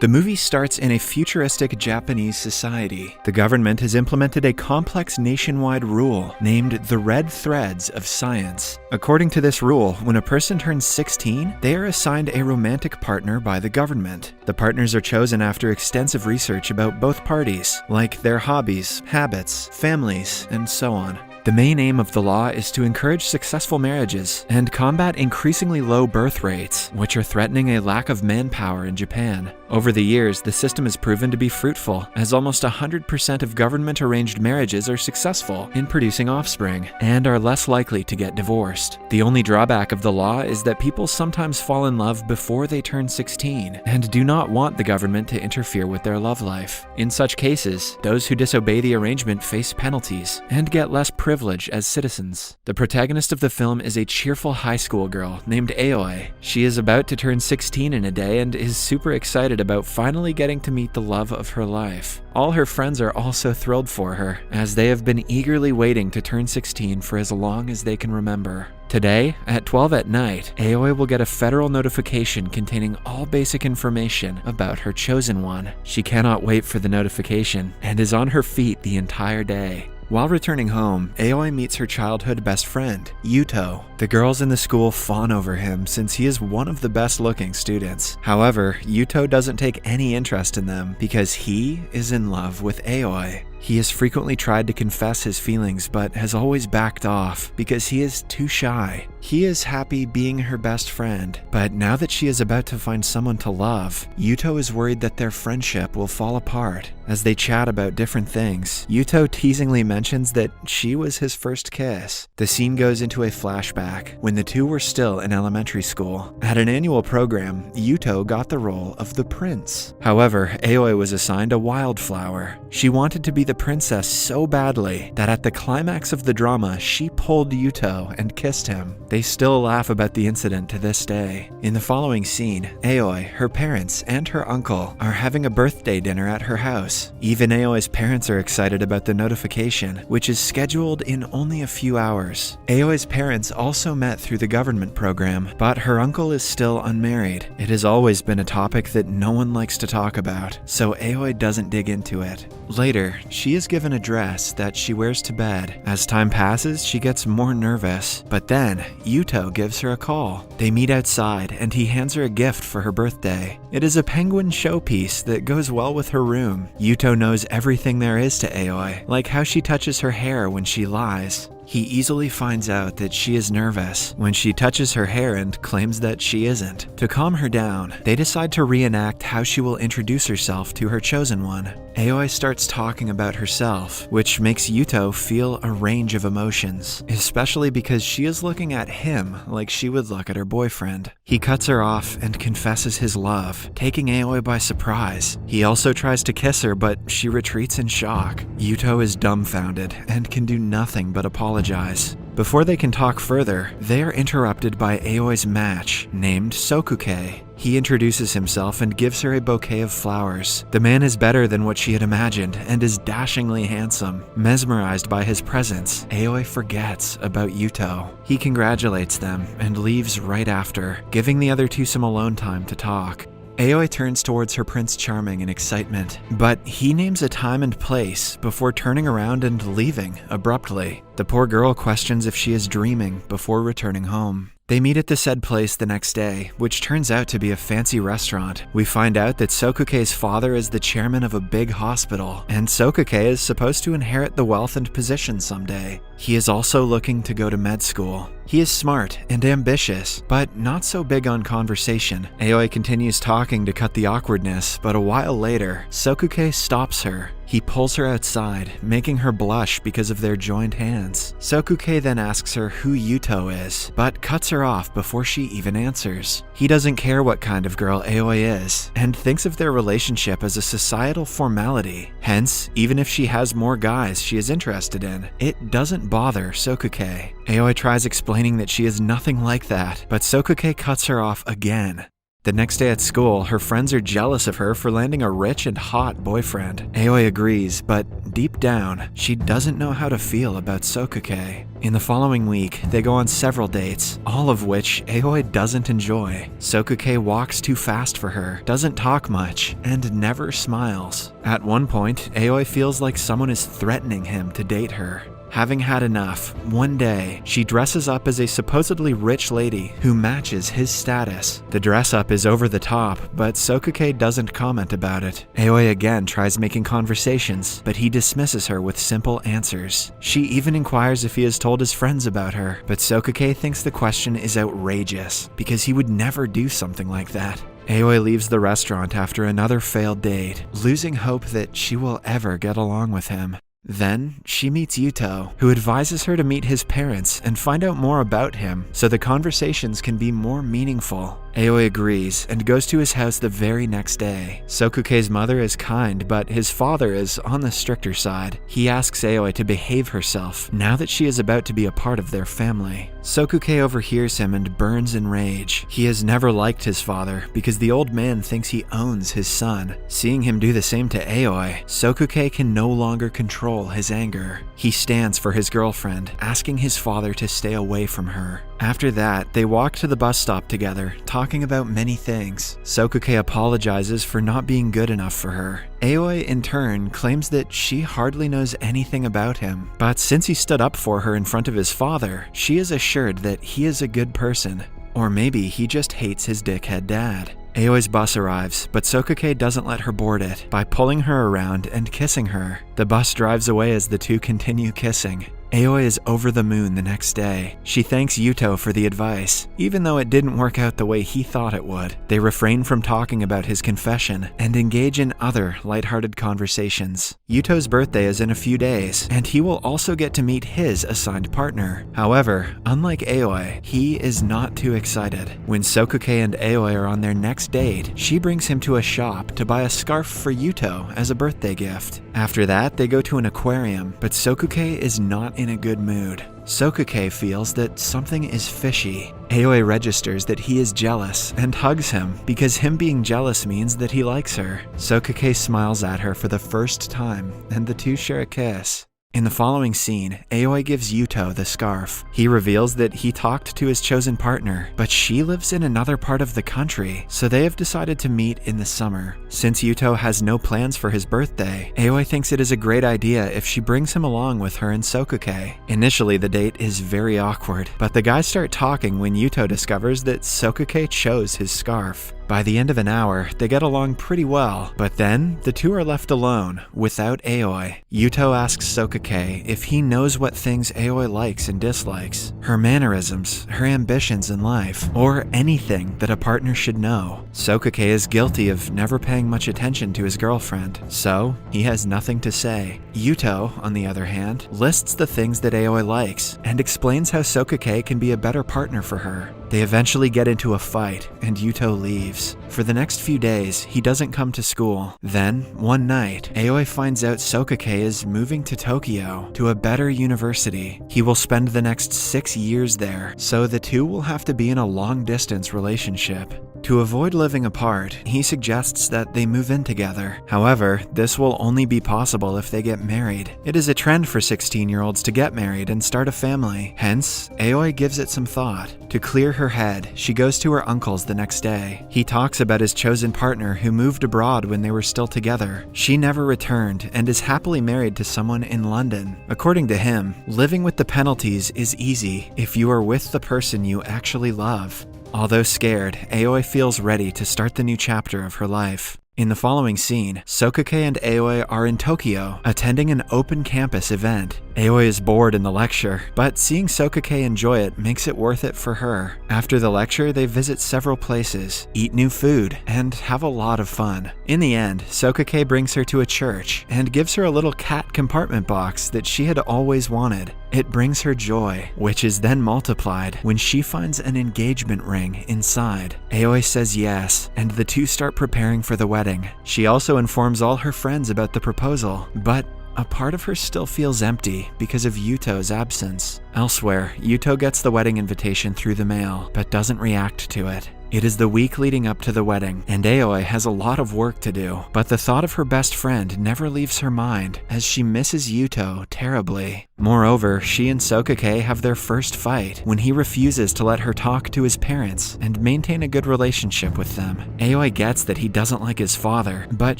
The movie starts in a futuristic Japanese society. The government has implemented a complex nationwide rule named the Red Threads of Science. According to this rule, when a person turns 16, they are assigned a romantic partner by the government. The partners are chosen after extensive research about both parties, like their hobbies, habits, families, and so on. The main aim of the law is to encourage successful marriages and combat increasingly low birth rates, which are threatening a lack of manpower in Japan. Over the years, the system has proven to be fruitful, as almost 100% of government-arranged marriages are successful in producing offspring and are less likely to get divorced. The only drawback of the law is that people sometimes fall in love before they turn 16 and do not want the government to interfere with their love life. In such cases, those who disobey the arrangement face penalties and get less privilege as citizens. The protagonist of the film is a cheerful high school girl named Aoi. She is about to turn 16 in a day and is super excited about finally getting to meet the love of her life. All her friends are also thrilled for her, as they have been eagerly waiting to turn 16 for as long as they can remember. Today, at 12 at night, Aoi will get a federal notification containing all basic information about her chosen one. She cannot wait for the notification and is on her feet the entire day. While returning home, Aoi meets her childhood best friend, Yuto. The girls in the school fawn over him since he is one of the best-looking students. However, Yuto doesn't take any interest in them because he is in love with Aoi. He has frequently tried to confess his feelings but has always backed off because he is too shy. He is happy being her best friend, but now that she is about to find someone to love, Yuto is worried that their friendship will fall apart. As they chat about different things, Yuto teasingly mentions that she was his first kiss. The scene goes into a flashback when the two were still in elementary school. At an annual program, Yuto got the role of the prince. However, Aoi was assigned a wildflower. She wanted to be the princess so badly that at the climax of the drama, she pulled Yuto and kissed him. They still laugh about the incident to this day. In the following scene, Aoi, her parents, and her uncle are having a birthday dinner at her house. Even Aoi's parents are excited about the notification, which is scheduled in only a few hours. Aoi's parents also met through the government program, but her uncle is still unmarried. It has always been a topic that no one likes to talk about, so Aoi doesn't dig into it. Later, she is given a dress that she wears to bed. As time passes, she gets more nervous, but then Yuto gives her a call. They meet outside and he hands her a gift for her birthday. It is a penguin showpiece that goes well with her room. Yuto knows everything there is to Aoi, like how she touches her hair when she lies. He easily finds out that she is nervous when she touches her hair and claims that she isn't. To calm her down, they decide to reenact how she will introduce herself to her chosen one. Aoi starts talking about herself, which makes Yuto feel a range of emotions, especially because she is looking at him like she would look at her boyfriend. He cuts her off and confesses his love, taking Aoi by surprise. He also tries to kiss her, but she retreats in shock. Yuto is dumbfounded and can do nothing but apologize. Before they can talk further, they are interrupted by Aoi's match, named Sokuke. He introduces himself and gives her a bouquet of flowers. The man is better than what she had imagined and is dashingly handsome. Mesmerized by his presence, Aoi forgets about Yuto. He congratulates them and leaves right after, giving the other two some alone time to talk. Aoi turns towards her Prince Charming in excitement, but he names a time and place before turning around and leaving abruptly. The poor girl questions if she is dreaming before returning home. They meet at the said place the next day, which turns out to be a fancy restaurant. We find out that Sokuke's father is the chairman of a big hospital, and Sokuke is supposed to inherit the wealth and position someday. He is also looking to go to med school. He is smart and ambitious, but not so big on conversation. Aoi continues talking to cut the awkwardness, but a while later, Sokuke stops her. He pulls her outside, making her blush because of their joined hands. Sokuke then asks her who Yuto is, but cuts her off before she even answers. He doesn't care what kind of girl Aoi is, and thinks of their relationship as a societal formality. Hence, even if she has more guys she is interested in, it doesn't bother Sokuke. Aoi tries explaining that she is nothing like that, but Sokuke cuts her off again. The next day at school, her friends are jealous of her for landing a rich and hot boyfriend. Aoi agrees, but deep down, she doesn't know how to feel about Sokuke. In the following week, they go on several dates, all of which Aoi doesn't enjoy. Sokuke walks too fast for her, doesn't talk much, and never smiles. At one point, Aoi feels like someone is threatening him to date her. Having had enough, one day, she dresses up as a supposedly rich lady who matches his status. The dress up is over the top, but Sokuke doesn't comment about it. Aoi again tries making conversations, but he dismisses her with simple answers. She even inquires if he has told his friends about her, but Sokuke thinks the question is outrageous, because he would never do something like that. Aoi leaves the restaurant after another failed date, losing hope that she will ever get along with him. Then, she meets Yuto, who advises her to meet his parents and find out more about him so the conversations can be more meaningful. Aoi agrees and goes to his house the very next day. Sokuke's mother is kind, but his father is on the stricter side. He asks Aoi to behave herself now that she is about to be a part of their family. Sokuke overhears him and burns in rage. He has never liked his father because the old man thinks he owns his son. Seeing him do the same to Aoi, Sokuke can no longer control his anger. He stands for his girlfriend, asking his father to stay away from her. After that, they walk to the bus stop together, talking about many things. Sokuke apologizes for not being good enough for her. Aoi, in turn, claims that she hardly knows anything about him, but since he stood up for her in front of his father, she is assured that he is a good person. Or maybe he just hates his dickhead dad. Aoi's bus arrives, but Sokuke doesn't let her board it by pulling her around and kissing her. The bus drives away as the two continue kissing. Aoi is over the moon the next day. She thanks Yuto for the advice, even though it didn't work out the way he thought it would. They refrain from talking about his confession and engage in other lighthearted conversations. Yuto's birthday is in a few days, and he will also get to meet his assigned partner. However, unlike Aoi, he is not too excited. When Sokuke and Aoi are on their next date, she brings him to a shop to buy a scarf for Yuto as a birthday gift. After that, they go to an aquarium, but Sokuke is not in a good mood. Sokuke feels that something is fishy. Aoi registers that he is jealous and hugs him because him being jealous means that he likes her. Sokuke smiles at her for the first time, and the two share a kiss. In the following scene, Aoi gives Yuto the scarf. He reveals that he talked to his chosen partner, but she lives in another part of the country, so they have decided to meet in the summer. Since Yuto has no plans for his birthday, Aoi thinks it is a great idea if she brings him along with her and Sokuke. Initially, the date is very awkward, but the guys start talking when Yuto discovers that Sokuke chose his scarf. By the end of an hour, they get along pretty well, but then the two are left alone, without Aoi. Yuto asks Sokuke if he knows what things Aoi likes and dislikes, her mannerisms, her ambitions in life, or anything that a partner should know. Sokuke is guilty of never paying much attention to his girlfriend, so he has nothing to say. Yuto, on the other hand, lists the things that Aoi likes, and explains how Sokuke can be a better partner for her. They eventually get into a fight, and Yuto leaves. For the next few days, he doesn't come to school. Then, one night, Aoi finds out Sokuke is moving to Tokyo, to a better university. He will spend the next 6 years there, so the two will have to be in a long-distance relationship. To avoid living apart, he suggests that they move in together. However, this will only be possible if they get married. It is a trend for 16-year-olds to get married and start a family. Hence, Aoi gives it some thought. To clear her head, she goes to her uncle's the next day. He talks about his chosen partner who moved abroad when they were still together. She never returned and is happily married to someone in London. According to him, living with the penalties is easy if you are with the person you actually love. Although scared, Aoi feels ready to start the new chapter of her life. In the following scene, Sokuke and Aoi are in Tokyo, attending an open campus event. Aoi is bored in the lecture, but seeing Sokuke enjoy it makes it worth it for her. After the lecture, they visit several places, eat new food, and have a lot of fun. In the end, Sokuke brings her to a church and gives her a little cat compartment box that she had always wanted. It brings her joy, which is then multiplied when she finds an engagement ring inside. Aoi says yes, and the two start preparing for the wedding. She also informs all her friends about the proposal, but a part of her still feels empty because of Yuto's absence. Elsewhere, Yuto gets the wedding invitation through the mail, but doesn't react to it. It is the week leading up to the wedding, and Aoi has a lot of work to do, but the thought of her best friend never leaves her mind, as she misses Yuto terribly. Moreover, she and Sokake have their first fight, when he refuses to let her talk to his parents and maintain a good relationship with them. Aoi gets that he doesn't like his father, but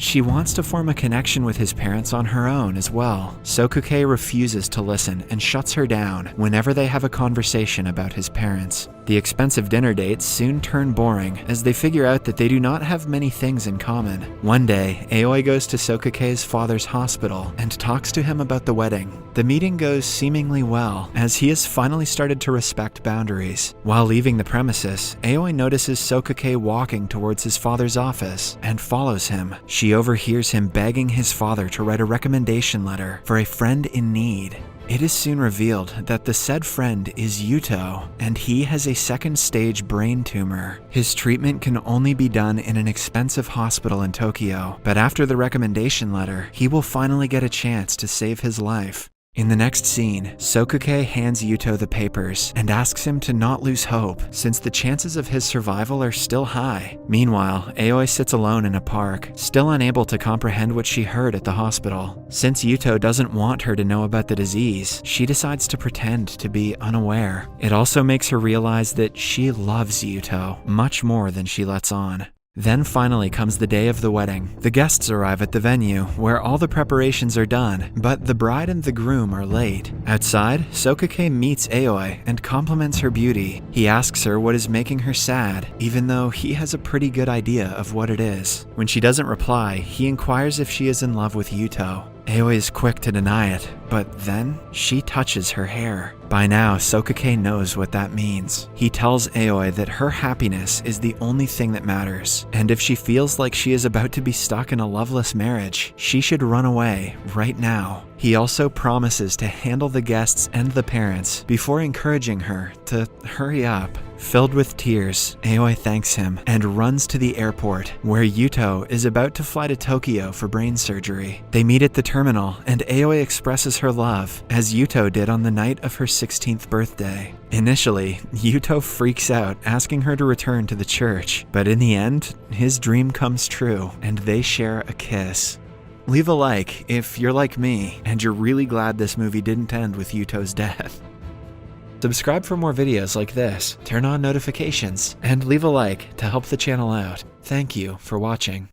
she wants to form a connection with his parents on her own as well. Sokake refuses to listen and shuts her down whenever they have a conversation about his parents. The expensive dinner dates soon turn boring as they figure out that they do not have many things in common. One day, Aoi goes to Sokake's father's hospital and talks to him about the wedding. The meeting goes seemingly well, as he has finally started to respect boundaries. While leaving the premises, Aoi notices Sokake walking towards his father's office and follows him. She overhears him begging his father to write a recommendation letter for a friend in need. It is soon revealed that the said friend is Yuto, and he has a second-stage brain tumor. His treatment can only be done in an expensive hospital in Tokyo, but after the recommendation letter, he will finally get a chance to save his life. In the next scene, Sokake hands Yuto the papers and asks him to not lose hope, since the chances of his survival are still high. Meanwhile, Aoi sits alone in a park, still unable to comprehend what she heard at the hospital. Since Yuto doesn't want her to know about the disease, she decides to pretend to be unaware. It also makes her realize that she loves Yuto much more than she lets on. Then finally comes the day of the wedding. The guests arrive at the venue, where all the preparations are done, but the bride and the groom are late. Outside, Sokake meets Aoi and compliments her beauty. He asks her what is making her sad, even though he has a pretty good idea of what it is. When she doesn't reply, he inquires if she is in love with Yuto. Aoi is quick to deny it, but then she touches her hair. By now, Sokake knows what that means. He tells Aoi that her happiness is the only thing that matters, and if she feels like she is about to be stuck in a loveless marriage, she should run away right now. He also promises to handle the guests and the parents before encouraging her to hurry up. Filled with tears, Aoi thanks him and runs to the airport, where Yuto is about to fly to Tokyo for brain surgery. They meet at the terminal, and Aoi expresses her love, as Yuto did on the night of her 16th birthday. Initially, Yuto freaks out, asking her to return to the church, but in the end, his dream comes true, and they share a kiss. Leave a like if you're like me, and you're really glad this movie didn't end with Yuto's death. Subscribe for more videos like this, turn on notifications, and leave a like to help the channel out. Thank you for watching.